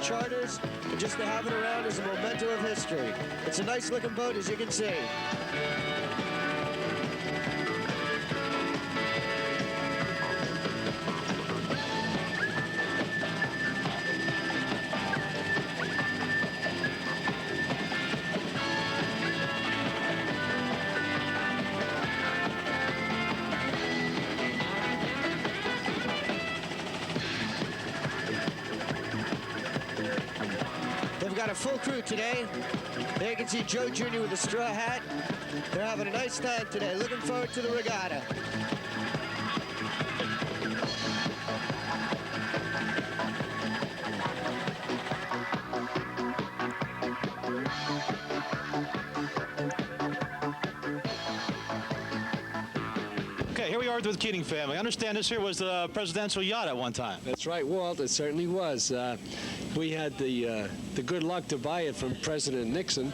Charters, and just to have it around is a memento of history. It's a nice looking boat, as you can see. Got a full crew today. There you can see Joe Jr. with a straw hat. They're having a nice time today. Looking forward to the regatta. Okay, here we are with the Keating family. I understand this here was the presidential yacht at one time. That's right, Walt. It certainly was. We had the good luck to buy it from President Nixon,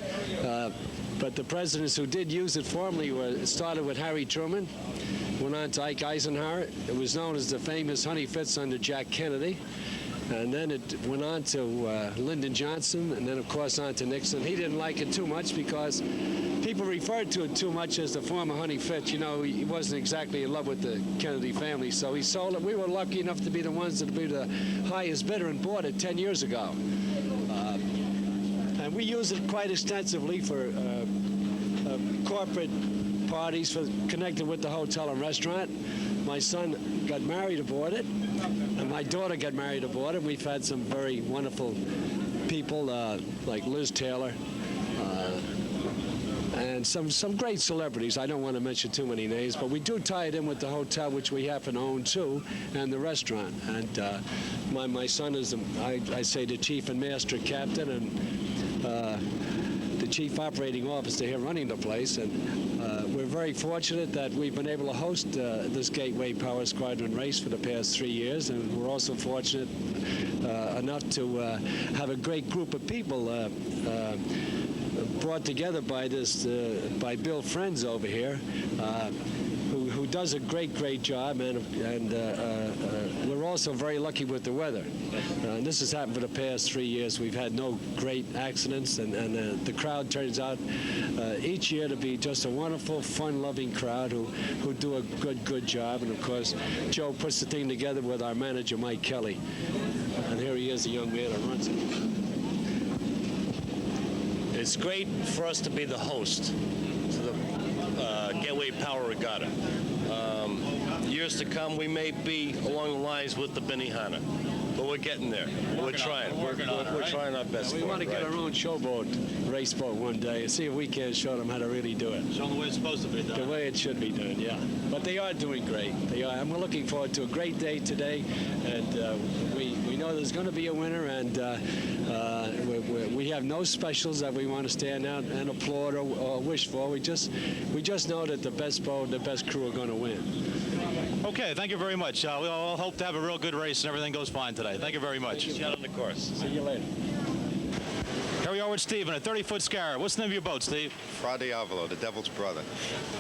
but the presidents who did use it formally started with Harry Truman, went on to Ike Eisenhower. It was known as the famous Honey Fitz under Jack Kennedy, and then it went on to Lyndon Johnson, and then of course on to Nixon. He didn't like it too much because people referred to it too much as the former Honey Fitz. You know, he wasn't exactly in love with the Kennedy family, so he sold it. We were lucky enough to be the ones that would be the highest bidder and bought it 10 years ago. And we use it quite extensively for corporate parties connected with the hotel and restaurant. My son got married aboard it, and my daughter got married aboard it. We've had some very wonderful people like Liz Taylor, and some great celebrities. I don't want to mention too many names, but we do tie it in with the hotel, which we happen to own too, and the restaurant. And my son is, I say, the chief and master captain, and the chief operating officer here running the place. And we're very fortunate that we've been able to host this Gateway Power Squadron race for the past 3 years, and we're also fortunate enough to have a great group of people brought together by by Bill Friends over here, who does a great job, and we're also very lucky with the weather. And this has happened for the past 3 years. We've had no great accidents, and the crowd turns out each year to be just a wonderful, fun-loving crowd who do a good job. And of course, Joe puts the thing together with our manager, Mike Kelly. And here he is, the young man that runs it. It's great for us to be the host to the Gateway Power Regatta. Years to come, we may be along the lines with the Benihana, but we're getting there. We're trying. We're trying our best. We want to get our own showboat, race boat one day, and see if we can show them how to really do it. Show them the way it's supposed to be done. The way it should be done, yeah. But they are doing great. They are, and we're looking forward to a great day today. And we know there's going to be a winner, and we have no specials that we want to stand out and applaud or wish for. We just know that the best boat and the best crew are going to win. Okay, thank you very much. We all hope to have a real good race and everything goes fine today. Thank you very much. Get on the course. See you later. Here we are with Steve in a 30-foot Scarab. What's the name of your boat, Steve? Fra Diavolo, the Devil's Brother.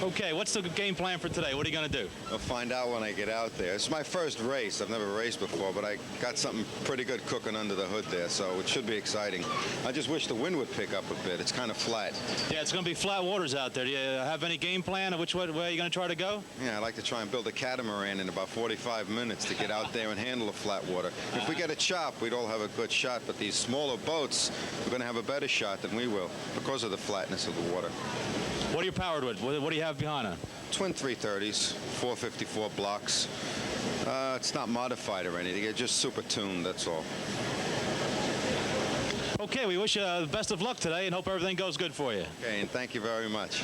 Okay, what's the game plan for today? What are you going to do? I'll find out when I get out there. It's my first race. I've never raced before, but I got something pretty good cooking under the hood there, so it should be exciting. I just wish the wind would pick up a bit. It's kind of flat. Yeah, it's going to be flat waters out there. Do you have any game plan of which way are you going to try to go? Yeah, I'd like to try and build a catamaran in about 45 minutes to get out there and handle the flat water. If we get a chop, we'd all have a good shot, but these smaller boats, we're going to have a better shot than we will because of the flatness of the water. What are you powered with? What do you have behind it? Twin 330s, 454 blocks. It's not modified or anything. It's just super tuned, that's all. Okay, we wish you the best of luck today and hope everything goes good for you. Okay, and thank you very much.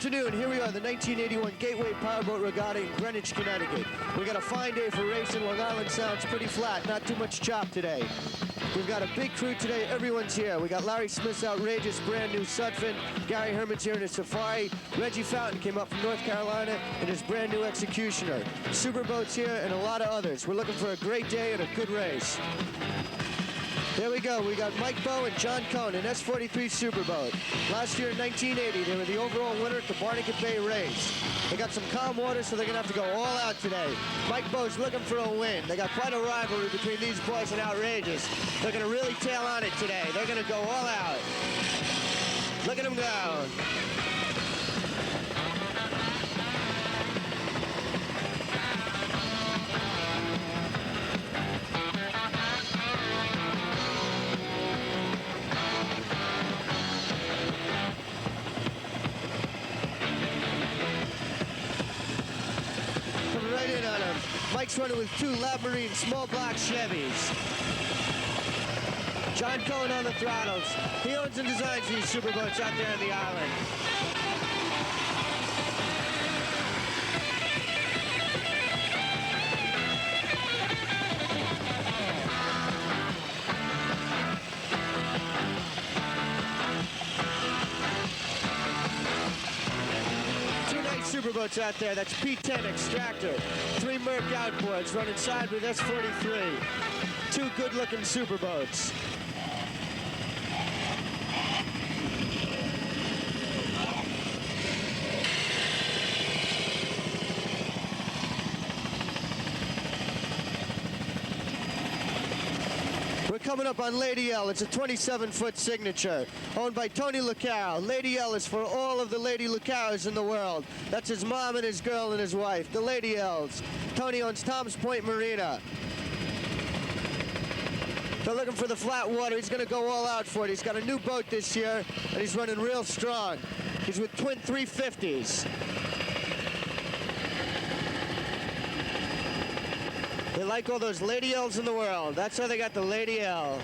Afternoon, here we are, the 1981 Gateway Powerboat Regatta in Greenwich, Connecticut. We got a fine day for racing. Long Island sounds pretty flat, not too much chop today. We've got a big crew today. Everyone's here. We got Larry Smith's outrageous brand new Sutphin. Gary Herman's here in his Safari. Reggie Fountain came up from North Carolina in his brand new Executioner. Superboat's here and a lot of others. We're looking for a great day and a good race. There we go. We got Mike Bowe and John Cohn in S43 Superboat. Last year in 1980, they were the overall winner at the Barnegat Bay race. They got some calm water, so they're going to have to go all out today. Mike Bowe's looking for a win. They got quite a rivalry between these boys and Outrageous. They're going to really tail on it today. They're going to go all out. Look at them go. Mike's running with two Lab Marine small block Chevys. John Cohen on the throttles. He owns and designs these superboats out there on the island. Superboats out there. That's P10 Extractor. 3 Merc outboards running side with S43. 2 good-looking superboats. We're coming up on Lady L. It's a 27-foot signature, owned by Tony Lucao. Lady L is for all of the Lady Lucaos in the world. That's his mom and his girl and his wife, the Lady L's. Tony owns Tom's Point Marina. They're looking for the flat water. He's going to go all out for it. He's got a new boat this year, and he's running real strong. He's with twin 350s. They like all those Lady L's in the world. That's how they got the Lady L.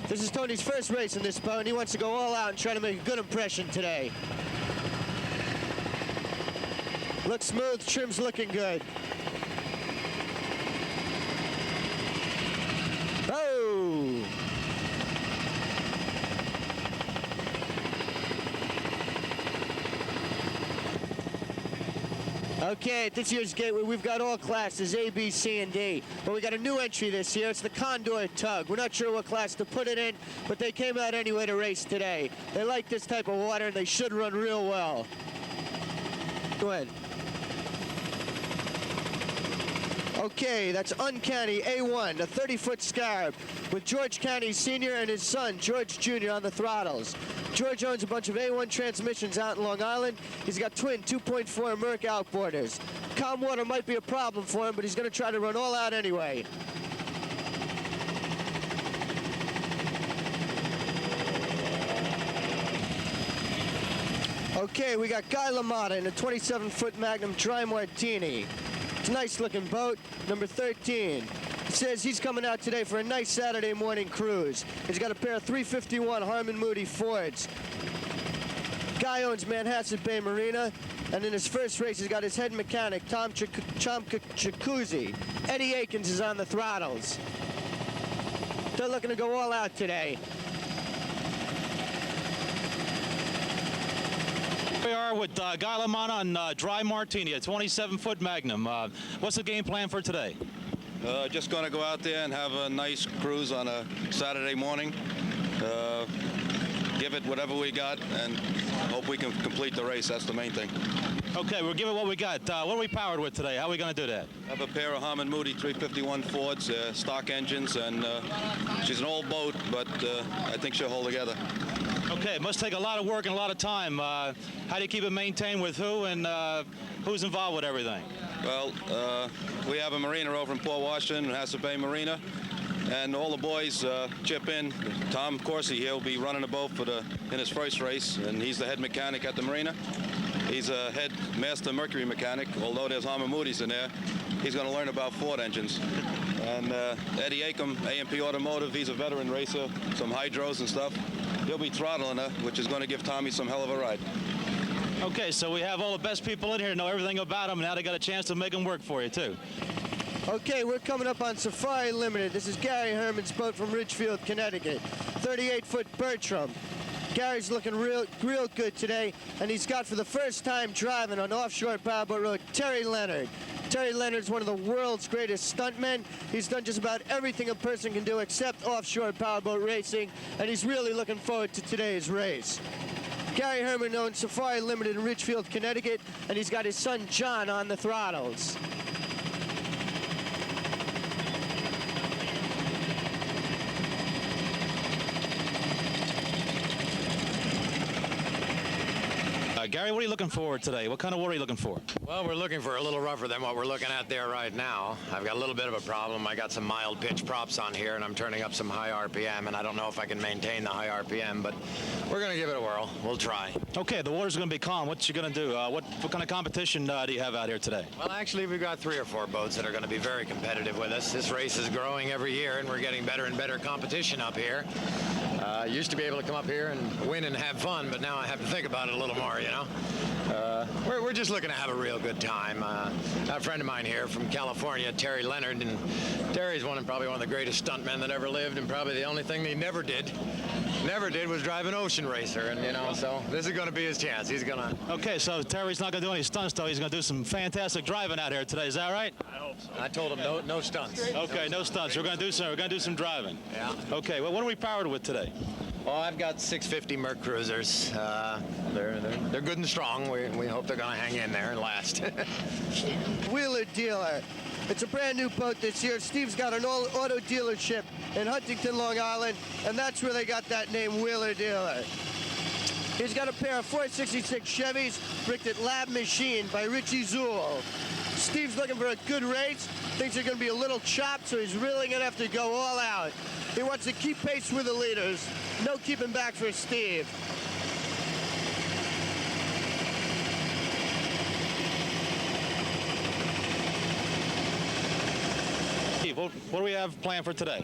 This is Tony's first race in this boat, and he wants to go all out and try to make a good impression today. Looks smooth, trim's looking good. Oh! Okay, at this year's Gateway, we've got all classes, A, B, C, and D. But we got a new entry this year. It's the Condor Tug. We're not sure what class to put it in, but they came out anyway to race today. They like this type of water, and they should run real well. Go ahead. Okay, that's Uncanny A1, a 30-foot Scarab, with George Canny Sr. and his son, George Jr. on the throttles. George owns a bunch of A1 transmissions out in Long Island. He's got twin 2.4 Merc outboarders. Calm water might be a problem for him, but he's going to try to run all out anyway. Okay, we got Guy LaMotta in a 27-foot Magnum Dry Martini. It's a nice-looking boat, number 13. It says he's coming out today for a nice Saturday morning cruise. He's got a pair of 351 Harmon Moody Fords. Guy owns Manhasset Bay Marina, and in his first race, he's got his head mechanic, Tom Chakuzzi. Eddie Akins is on the throttles. They're looking to go all out today. We are with Guy Delamar on Dry Martini, a 27-foot Magnum. What's the game plan for today? Just going to go out there and have a nice cruise on a Saturday morning. Give it whatever we got and hope we can complete the race. That's the main thing. Okay, we'll give it what we got. What are we powered with today? How are we going to do that? I have a pair of Harmon Moody 351 Fords, stock engines, and she's an old boat, but I think she'll hold together. Okay, it must take a lot of work and a lot of time. How do you keep it maintained with who, and who's involved with everything? Well, we have a marina over in Port Washington, Manhasset Bay Marina, and all the boys chip in. Tom Corsi here will be running the boat in his first race, and he's the head mechanic at the marina. He's a head master Mercury mechanic, although there's Harmon Moody's in there. He's going to learn about Ford engines. And Eddie Akem, A&P Automotive, he's a veteran racer, some hydros and stuff. He'll be throttling her, which is going to give Tommy some hell of a ride. Okay, so we have all the best people in here, know everything about them, and now they got a chance to make them work for you, too. Okay, we're coming up on Safari Limited. This is Gary Herman's boat from Ridgefield, Connecticut. 38-foot Bertram. Gary's looking real good today, and he's got for the first time driving on offshore powerboat road Terry Leonard. Terry Leonard's one of the world's greatest stuntmen. He's done just about everything a person can do except offshore powerboat racing, and he's really looking forward to today's race. Gary Herman owns Safari Limited in Ridgefield, Connecticut, and he's got his son John on the throttles. Gary, what are you looking for today? What kind of water are you looking for? Well, we're looking for a little rougher than what we're looking at there right now. I've got a little bit of a problem. I got some mild pitch props on here, and I'm turning up some high RPM, and I don't know if I can maintain the high RPM, but we're going to give it a whirl. We'll try. Okay, the water's going to be calm. What you going to do? What kind of competition do you have out here today? Well, actually, we've got 3 or 4 boats that are going to be very competitive with us. This race is growing every year, and we're getting better and better competition up here. I used to be able to come up here and win and have fun, but now I have to think about it a little more, you know. We're just looking to have a real good time. A friend of mine here from California, Terry Leonard, and Terry's probably one of the greatest stuntmen that ever lived, and probably the only thing he never did was drive an ocean racer, and you know, so this is going to be his chance. He's going to. Okay, so Terry's not going to do any stunts, though. He's going to do some fantastic driving out here today. Is that right? I hope so. I told him no stunts. Okay, no stunts. We're going to do some driving. Yeah. Okay, well, what are we powered with today? Well, I've got 650 Merc Cruisers. They're good and strong. We hope they're going to hang in there and last. Wheeler Dealer. It's a brand new boat this year. Steve's got an auto dealership in Huntington, Long Island, and that's where they got that name, Wheeler Dealer. He's got a pair of 466 Chevys bricked at Lab Machine by Richie Zool. Steve's looking for a good race. Thinks they're going to be a little chopped, so he's really going to have to go all out. He wants to keep pace with the leaders. No keeping back for Steve. Steve, what do we have planned for today?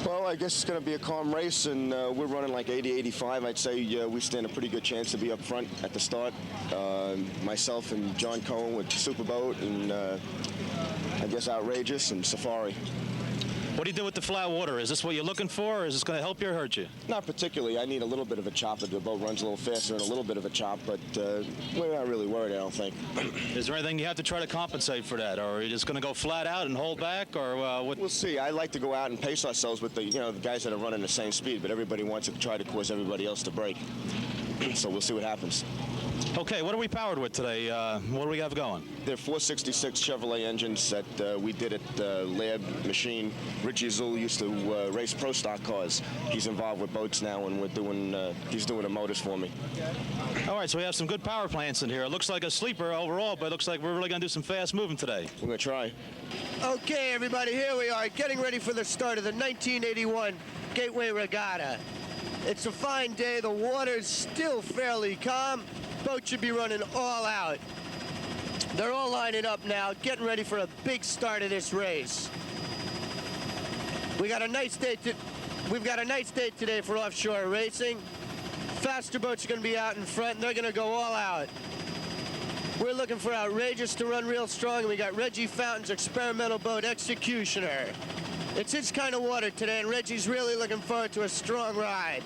Well, I guess it's going to be a calm race, and we're running like 80, 85. I'd say we stand a pretty good chance to be up front at the start. Myself and John Cohen with Superboat, and I guess Outrageous and Safari. What do you do with the flat water? Is this what you're looking for, or is this going to help you or hurt you? Not particularly. I need a little bit of a chop. The boat runs a little faster and a little bit of a chop, but we're not really worried, I don't think. Is there anything you have to try to compensate for that, or are you just going to go flat out and hold back, or what? We'll see. I like to go out and pace ourselves with the guys that are running the same speed, but everybody wants to try to cause everybody else to break. So we'll see what happens. Okay, what are we powered with today? What do we have going? They're 466 Chevrolet engines that we did at Lab Machine. Richie Zool used to race pro stock cars. He's involved with boats now, and he's doing the motors for me. All right, so we have some good power plants in here. It looks like a sleeper overall, but it looks like we're really going to do some fast moving today. We're going to try. Okay, everybody, here we are, getting ready for the start of the 1981 Gateway Regatta. It's a fine day. The water's still fairly calm. Boat should be running all out. They're all lining up now, getting ready for a big start of this race. We've got a nice day today for offshore racing. Faster boats are going to be out in front, and they're going to go all out. We're looking for Outrageous to run real strong, and we got Reggie Fountain's experimental boat, Executioner. It's his kind of water today, and Reggie's really looking forward to a strong ride.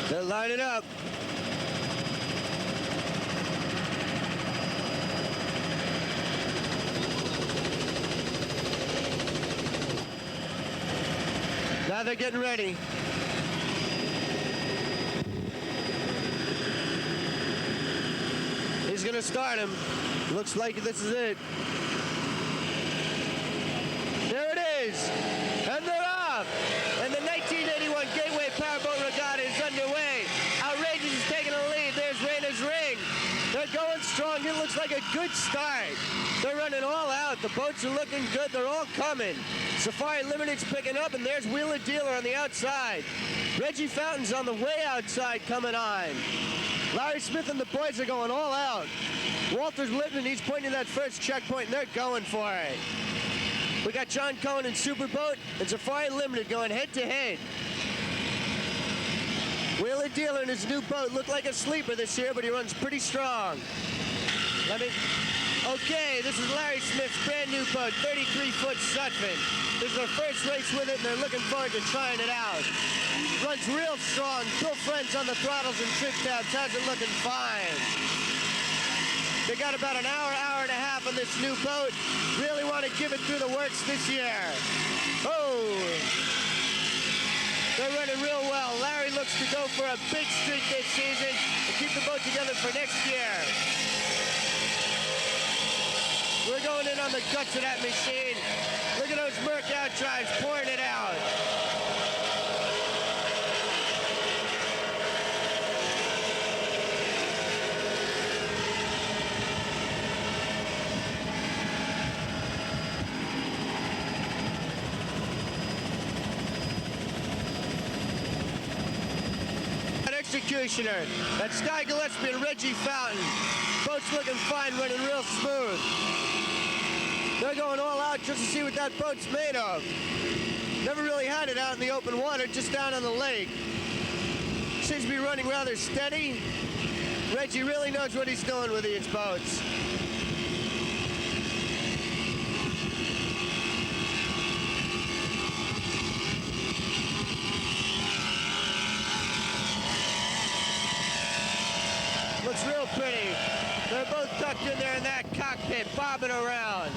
They're lining up. Now they're getting ready. He's gonna start him. Looks like this is it. There it is. And they're off. And the 1981 Gateway Powerboat Regatta is underway. Outrageous is taking the lead. There's Rayner's Ring. They're going strong. It looks like a good start. They're running all out. The boats are looking good. They're all coming. Safari Limited's picking up, and there's Wheeler Dealer on the outside. Reggie Fountain's on the way outside coming on. Larry Smith and the boys are going all out. Walter's Lipton, he's pointing that first checkpoint, and they're going for it. We got John Cohen and Superboat and Safari Limited going head-to-head. Wheeler Dealer and his new boat look like a sleeper this year, but he runs pretty strong. Okay, this is Larry Smith's brand new boat, 33-foot Sutphin. This is their first race with it, and they're looking forward to trying it out. Runs real strong. Bill Friends on the throttles and trip tabs. Has it looking fine. They got about an hour and a half on this new boat. Really want to give it through the works this year. Oh! They're running real well. Larry looks to go for a big streak this season and keep the boat together for next year. We're going in on the guts of that machine. Look at those Merc out drives pouring it out. Executioner. That's Sky Gillespie and Reggie Fountain. Boat's looking fine, running real smooth. They're going all out just to see what that boat's made of. Never really had it out in the open water, just down on the lake. Seems to be running rather steady. Reggie really knows what he's doing with these boats. Looks real pretty. They're both tucked in there in that cockpit, bobbing around.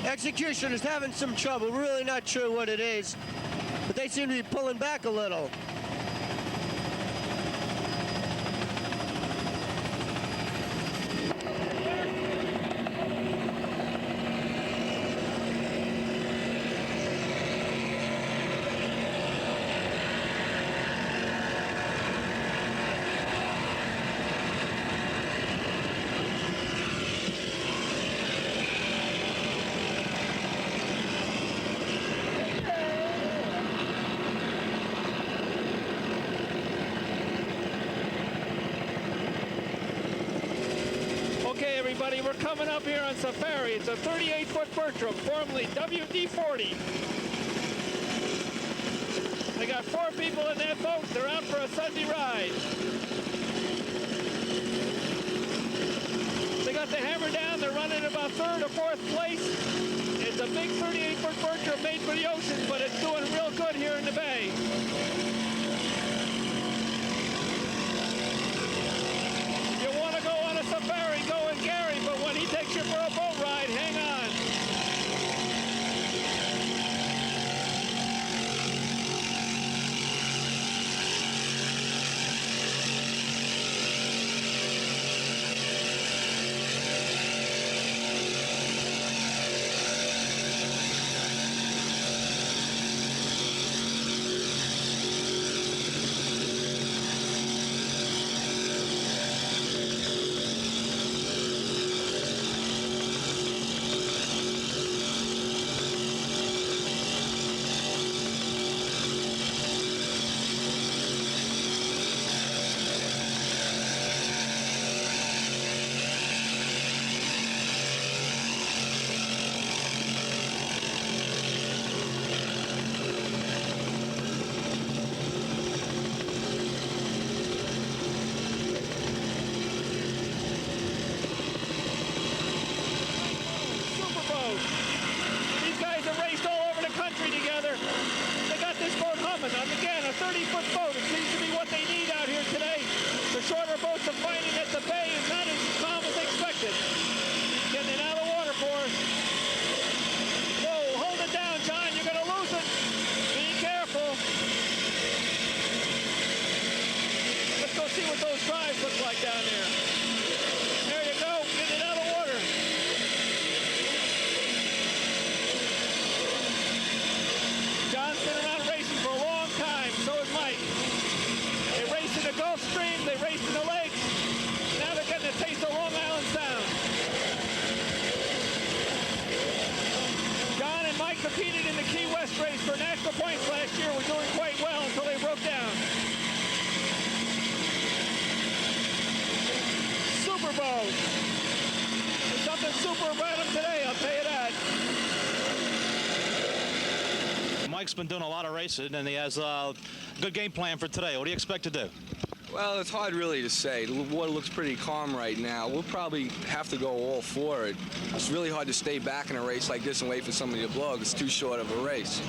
Execution is having some trouble. We're really not sure what it is, but they seem to be pulling back a little. Okay, everybody, we're coming up here on Safari. It's a 38-foot Bertram, formerly WD-40. They got 4 people in that boat. They're out for a Sunday ride. They got the hammer down. They're running about 3rd or 4th place. It's a big 38-foot Bertram made for the ocean, but it's doing real good here in the bay. You want to go on a safari, go with Gary, but when he takes you for a boat ride, hang on. humming. And again, a 30-foot boat. It seems to be what they need out here today. The shorter boats are finding that the bay is not as calm as expected. Getting it out of the water for us. Whoa, hold it down, John. You're going to lose it. Be careful. Let's go see what those drives look like down there. There you go. Get it out of the water. John's been around racing for a long time. So is Mike. They raced in the Gulf Stream. They raced in the lakes. Now they're getting a taste of Long Island Sound. John and Mike competed in the Key West race for national points last year. Were doing quite well until they broke down. Superboat. There's something super about him today, I'll tell you that. Mike's been doing a lot of racing, and he has a good game plan for today. What do you expect to do? Well, it's hard really to say. The water looks pretty calm right now. We'll probably have to go all for it. It's really hard to stay back in a race like this and wait for somebody to blow. It's too short of a race.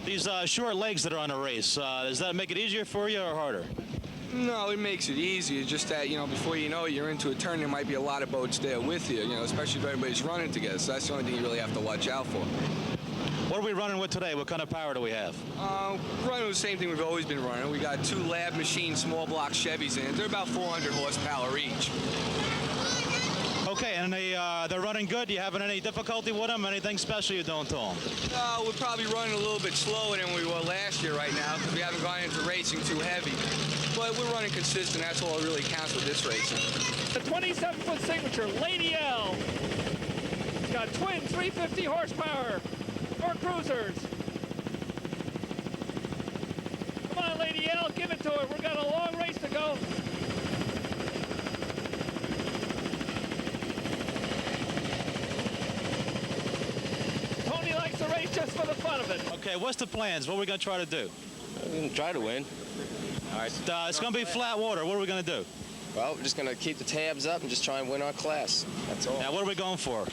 These short legs that are on a race, does that make it easier for you or harder? No, it makes it easy. It's just that, before you know it, you're into a turn, there might be a lot of boats there with you, especially if everybody's running together. So that's the only thing you really have to watch out for. What are we running with today? What kind of power do we have? Running the same thing we've always been running. We got 2 Lab Machine small block Chevys in. They're about 400 horsepower each. Okay, and they're running good. You having any difficulty with them? Anything special you're doing to them? We're probably running a little bit slower than we were last year right now because we haven't gone into racing too heavy. But we're running consistent. That's all that really counts with this racing. The 27-foot signature, Lady L. It's got twin 350 horsepower for cruisers. Come on, Lady L, give it to her. We've got a long race to go. Tony likes to race just for the fun of it. Okay, what's the plans? What are we going to try to do? We're going to try to win. All right, it's going to be flat water. What are we going to do? Well, we're just going to keep the tabs up and just try and win our class. That's all. Now, what are we going for?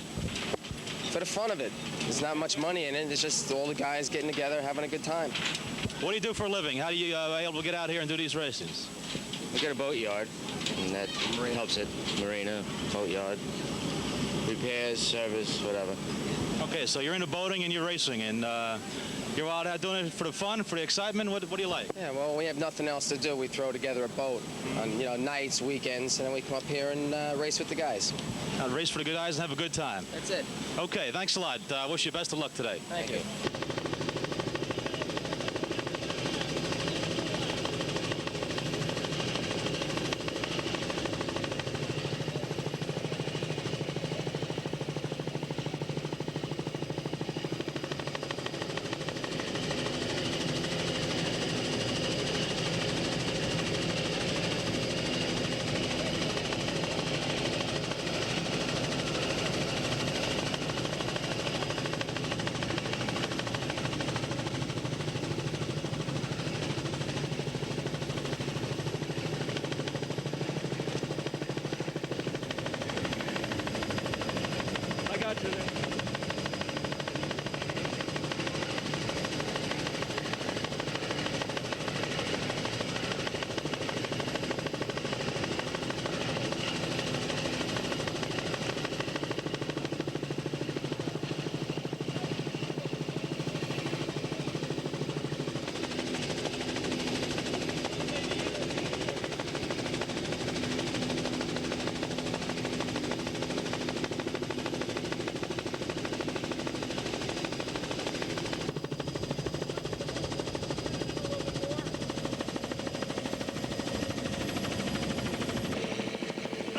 For the fun of it. There's not much money in it. It's just all the guys getting together, having a good time. What do you do for a living? How do you able to get out here and do these races? We got a boat yard, and that helps it. Marina, boat yard, repairs, service, whatever. Okay, so you're into boating and you're racing, and you're out here doing it for the fun, for the excitement. What do you like? Yeah, well, we have nothing else to do. We throw together a boat on nights, weekends, and then we come up here and race with the guys. Race for the good guys and have a good time. That's it. Okay, thanks a lot. Wish you best of luck today. Thank you.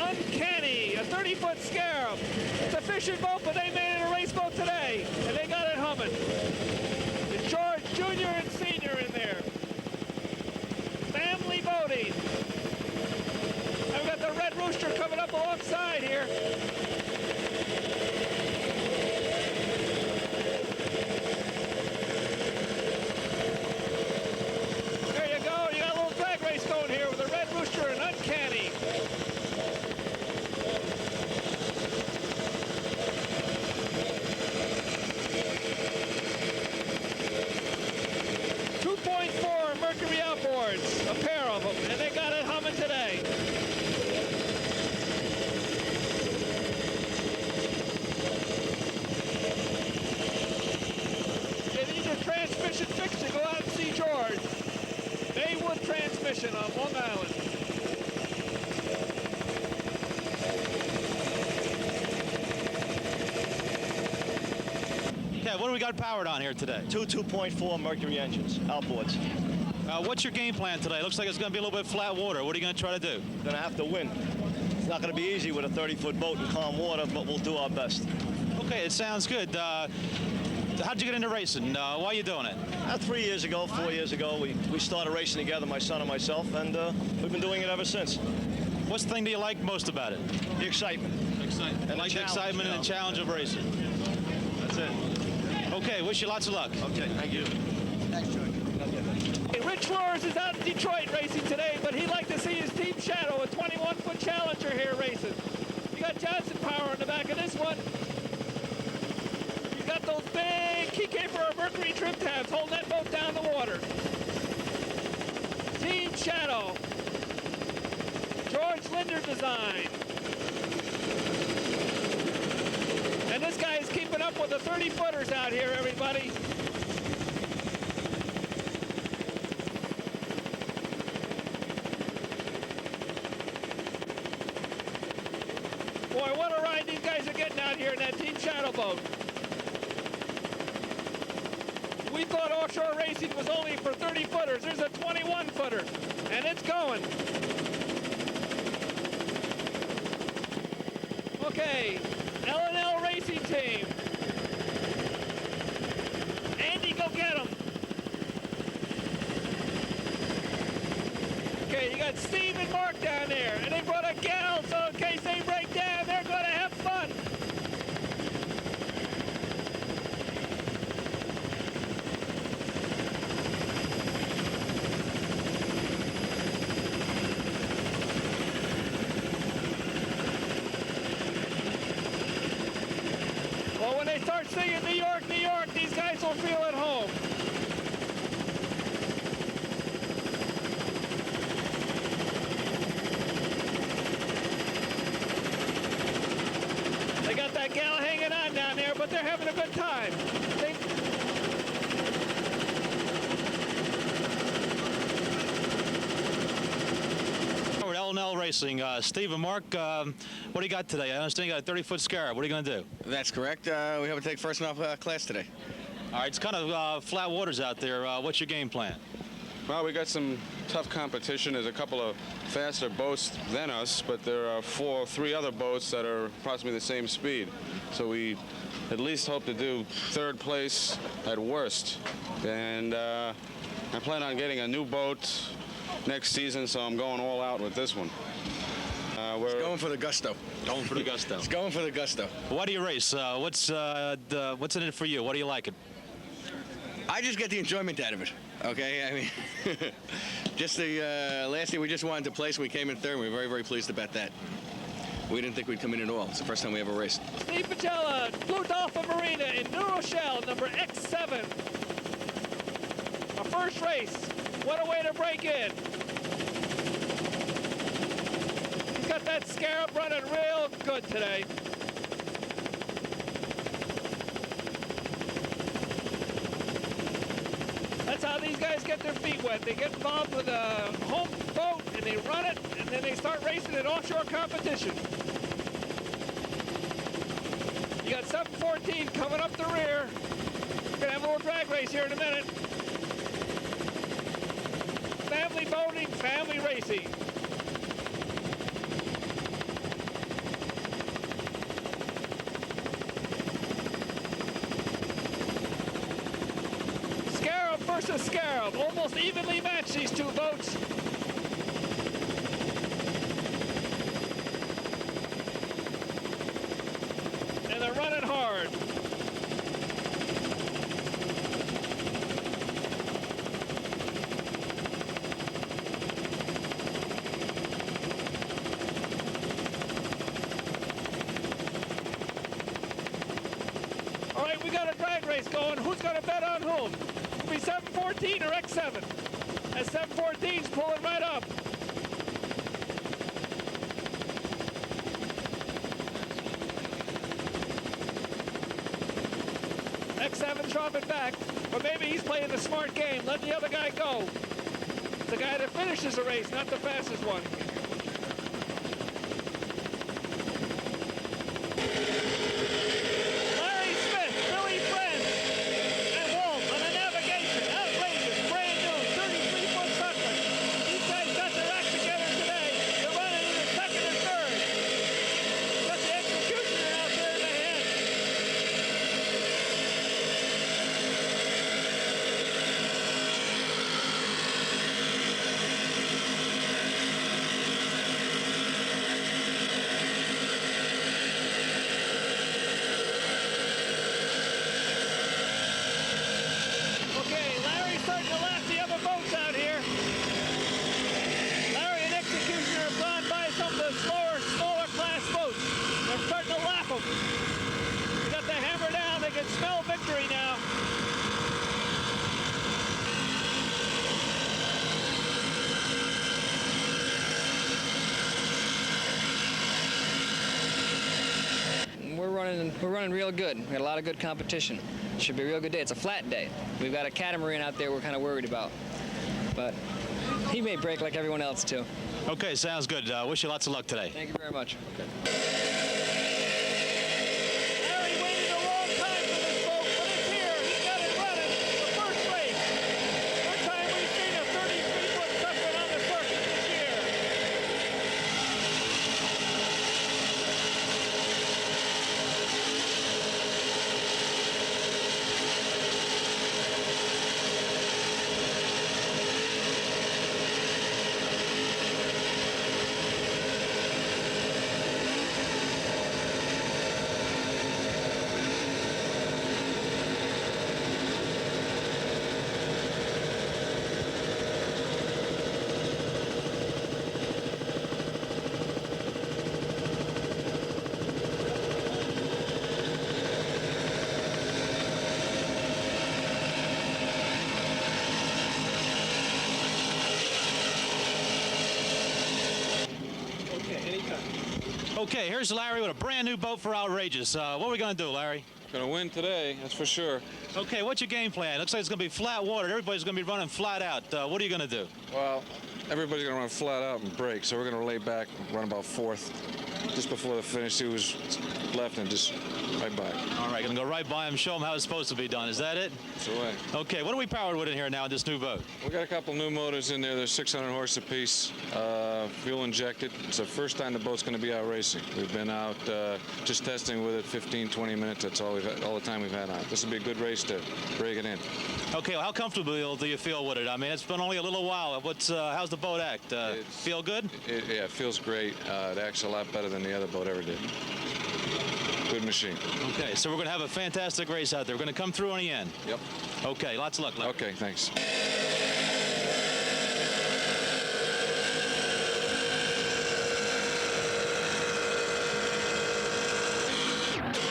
Uncanny, a 30-foot Scarab. It's a fishing boat, but they made it a race boat today, and they got it humming. It's George Jr. and Sr. in there. Family boating. I've got the Red Rooster coming up alongside here. There you go. You got a little drag race going here with the Red Rooster and Uncanny. Okay, what do we got powered on here today? Two 2.4 Mercury engines, outboards. What's your game plan today? Looks like it's going to be a little bit flat water. What are you going to try to do? Gonna have to win. It's not gonna be easy with a 30-foot boat in calm water, but we'll do our best. Okay, it sounds good. How'd you get into racing? Why are you doing it? 3 years ago, 4 years ago, we started racing together, my son and myself, and we've been doing it ever since. What's the thing that you like most about it? The excitement. Excitement. And like the excitement and the challenge of racing. That's it. Okay, wish you lots of luck. Okay, thank you. Thanks, George. Hey, Rich Flores is out in Detroit racing today, but he'd like to see his Team Shadow, a 21-foot Challenger here racing. You got Johnson Power in the back of this one. You got those big key caper or Mercury trim tabs holding that boat down the water. Team Shadow. George Linder design. And this guy is keeping up with the 30-footers out here, everybody. Boy, what a ride these guys are getting out here in that Team Shadow boat. We thought offshore racing was only for 30-footers. There's a 21-footer, and it's going. Okay, L&L Racing Team. Andy, go get him. Okay, you got Steve and Mark down there, and they brought a gal, so in case they break down, they're going to have fun. Well, when they start singing New York, New York, these guys will feel at home. They got that gal hanging on down there, but they're having a good time. We're at L&L Racing. Steve and Mark, what do you got today? I understand you got a 30-foot Scarab. What are you going to do? That's correct. We have to take first off class today. All right, it's kind of flat waters out there. What's your game plan? Well, we got some tough competition. There's a couple of faster boats than us, but there are three other boats that are approximately the same speed. So we at least hope to do third place at worst. And I plan on getting a new boat next season, so I'm going all out with this one. It's going for the gusto. Going for the gusto. It's going for the gusto. Why do you race? What's in it for you? What do you like it? I just get the enjoyment out of it. Okay, I mean, just the last year we just wanted to place. We came in third. And we were very, very pleased about that. We didn't think we'd come in at all. It's the first time we ever raced. Steve Pagella, Blue Dolphin Marina in New Rochelle, number X7. Our first race. What a way to break in. He's got that Scarab running real good today. That's how these guys get their feet wet. They get involved with a home boat and they run it, and then they start racing in offshore competition. You got 714 coming up the rear. We're gonna have a little drag race here in a minute. Family boating, family racing. Scarab versus Scarab. Almost evenly matched, these two boats. And they're running hard. All right, we got a drag race going. Who's going to bet on whom? It'll be 714 or X7. As 714's pulling right up. X7's dropping back, or maybe he's playing the smart game. Let the other guy go. The guy that finishes the race, not the fastest one. Larry Smith, Billy Friend, running real good. We got a lot of good competition. Should be a real good day. It's a flat day. We've got a catamaran out there we're kind of worried about, but he may break like everyone else too. Okay, sounds good. Wish you lots of luck today. Thank you very much. Okay. Larry waited a long time for this boat, but it's here. He's got it running. The first race. First time we've seen a 33-foot sucker on the circuit this year. Okay, here's Larry with a brand new boat for Outrageous. What are we going to do, Larry? Going to win today, that's for sure. Okay, what's your game plan? Looks like it's going to be flat water. Everybody's going to be running flat out. What are you going to do? Well, everybody's going to run flat out and break, so we're going to lay back, run about fourth, just before the finish, see who's left, and just right by. All right, going to go right by him, show him how it's supposed to be done. Is that it? That's the way. Okay, what are we powered with in here now in this new boat? We got a couple new motors in there. They're 600 horse apiece, fuel injected. It's the first time the boat's going to be out racing. We've been out just testing with it 15, 20 minutes. That's all the time we've had on it. This will be a good race to break it in. Okay, well, how comfortable do you feel with it? I mean, it's been only a little while. How's the boat act? Feel good? Yeah, it feels great. It acts a lot better than the other boat ever did. Good machine. Okay, so we're going to have a fantastic race out there. We're going to come through on the end. Yep. Okay, lots of luck, Larry. Okay, thanks.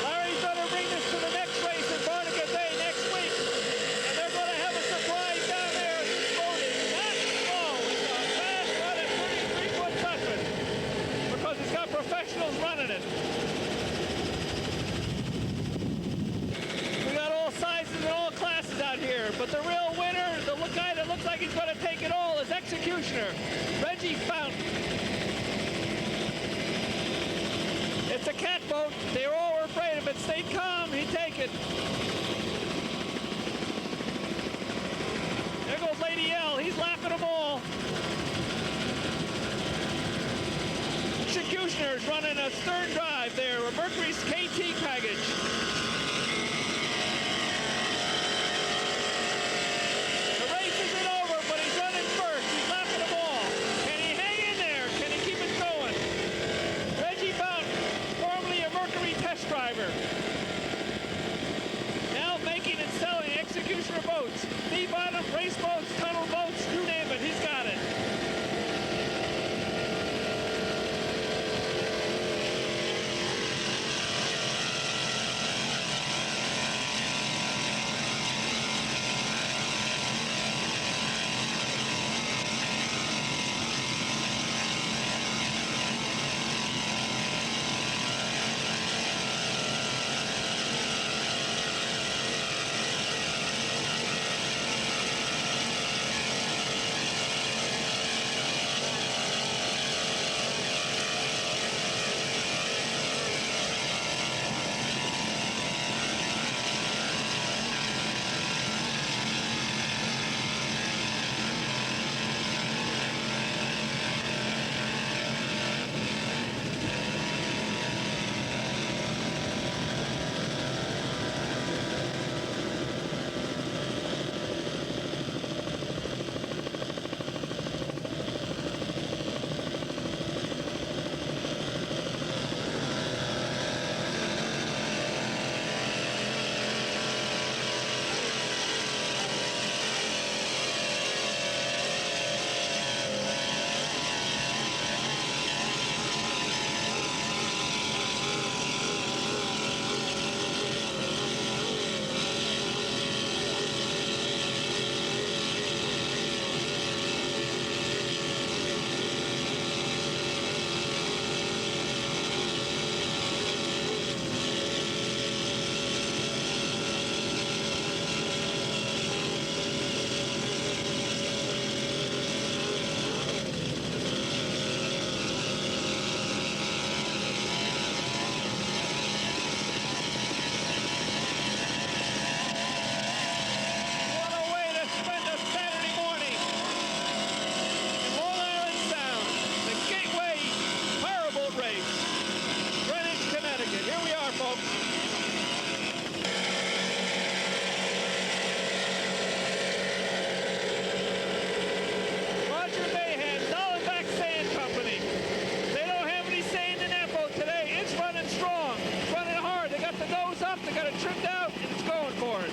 Larry's going to bring this to the next race in Barnegat Bay next week. And they're going to have a surprise down there. This boat is not slow. It's a fast running 33-foot sucker. Because it's got professionals running it. We got all sizes and all classes out here. But the real winner, the guy that looks like he's going to take it all, is Executioner, Reggie Fountain. It's a cat boat. They were all afraid if it stayed calm, he'd take it. There goes Lady L. He's laughing them all. Executioner's running a stern drive there, a Mercury's KT package. The race isn't over, but he's running first. He's laughing them all. Can he hang in there? Can he keep it going? Reggie Fountain, formerly a Mercury test driver. Now making and selling Executioner boats. V-bottom, race boats, tunnel boats, you name it, he's got it. got it trimmed out, and it's going for it.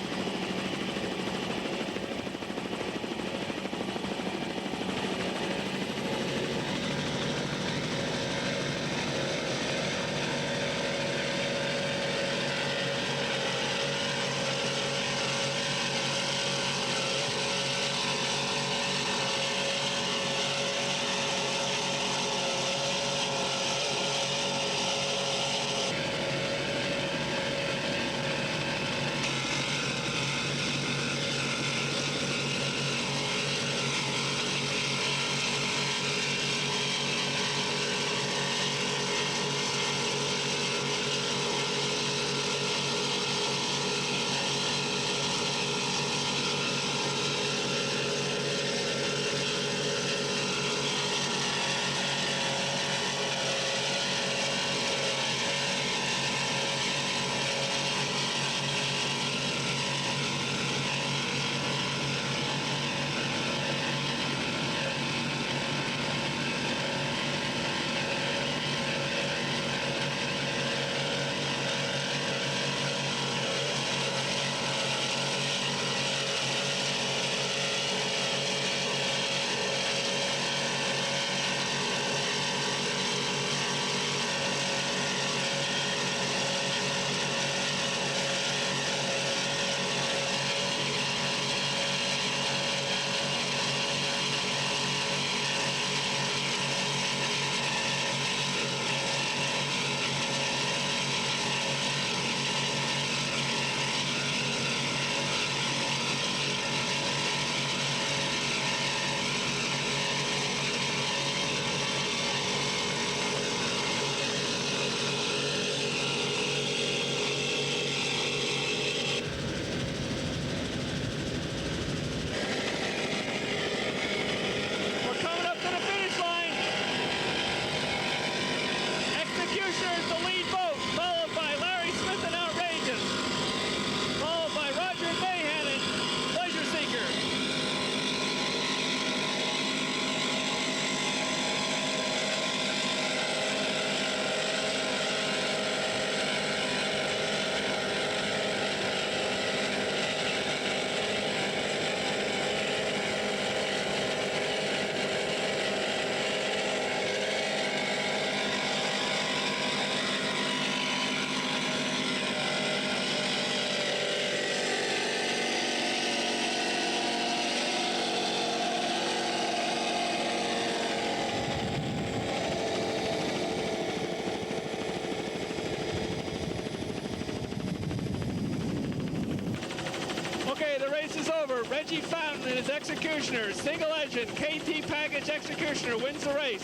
Okay, the race is over. Reggie Fountain and his Executioner, single engine, KT package Executioner wins the race.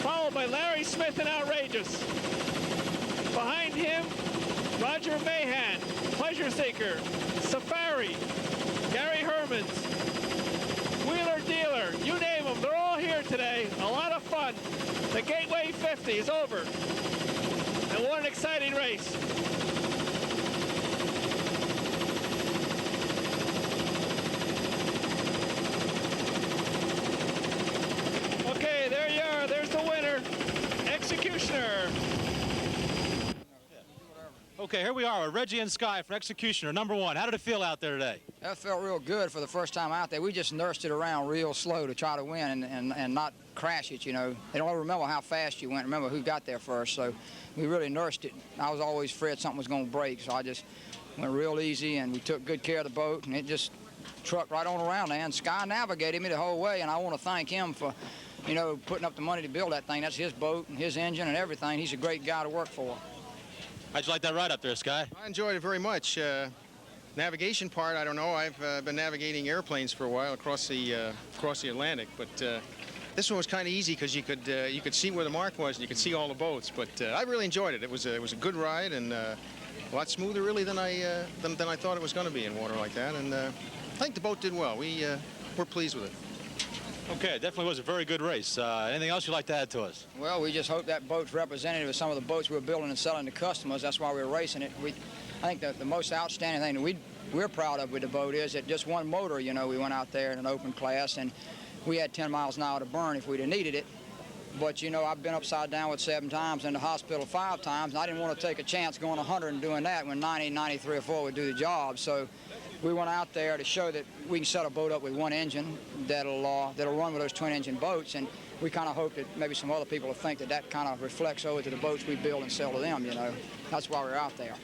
Followed by Larry Smith and Outrageous. Behind him, Roger Mahan, Pleasure Seeker, Safari, Gary Hermans, Wheeler Dealer, you name them, they're all here today. A lot of fun. The Gateway 50 is over. And what an exciting race. Okay, there you are. There's the winner, Executioner. Okay, here we are with Reggie and Sky for Executioner, #1. How did it feel out there today? That felt real good for the first time out there. We just nursed it around real slow to try to win and not crash it, you know. They don't remember how fast you went, remember who got there first, so we really nursed it. I was always afraid something was going to break, so I just went real easy, and we took good care of the boat, and it just trucked right on around there. And Sky navigated me the whole way, and I want to thank him for, you know, putting up the money to build that thing. That's his boat and his engine and everything. He's a great guy to work for. How'd you like that ride up there, Sky? I enjoyed it very much. Navigation part, I don't know. I've been navigating airplanes for a while across the Atlantic, but this one was kind of easy because you could see where the mark was and you could see all the boats. But I really enjoyed it. It was a good ride and a lot smoother really than I thought it was going to be in water like that. And I think the boat did well. We're pleased with it. Okay, it definitely was a very good race. Anything else you'd like to add to us? Well, we just hope that boat's representative of some of the boats we're building and selling to customers. That's why we're racing it. I think the most outstanding thing that we're proud of with the boat is that just one motor, you know, we went out there in an open class and we had 10 miles an hour to burn if we'd have needed it. But, you know, I've been upside down with 7 times, in the hospital 5 times, and I didn't want to take a chance going 100 and doing that when 90, 93 or 4 would do the job. So we went out there to show that we can set a boat up with 1 engine that'll run with those twin-engine boats, and we kind of hope that maybe some other people will think that that kind of reflects over to the boats we build and sell to them, you know. That's why we're out there.